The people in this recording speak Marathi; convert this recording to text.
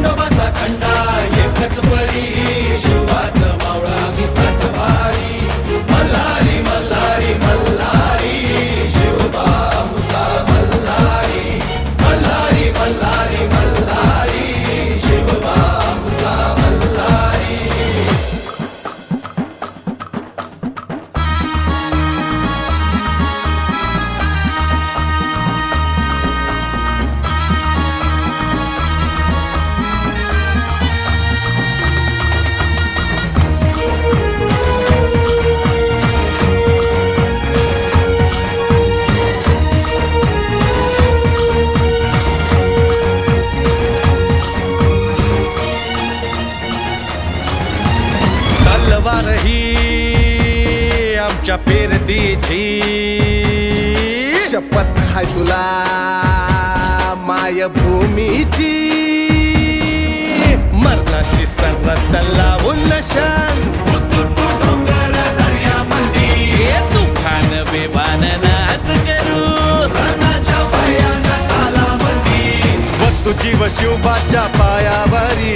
खंडोबाचा खंडा एकच बळी शिवाचं मावळा मी सात भारी मल्हारी मल्हारी मल्हारी शिवबाऊचा मल्हारी मल्हारी मल्हारी मल्हारी शिवबाऊचा मल्हारी. तलवार ही आमच्या पेरतीची शपथ हाय तुला मायभूमीची मरणाशी सरत लावून नशान डोंगर दर्यामंदी तुफान बेभान नाच करू रणाच्या भयान तालामंदी व तुझी व शिवबाच्या पायावरी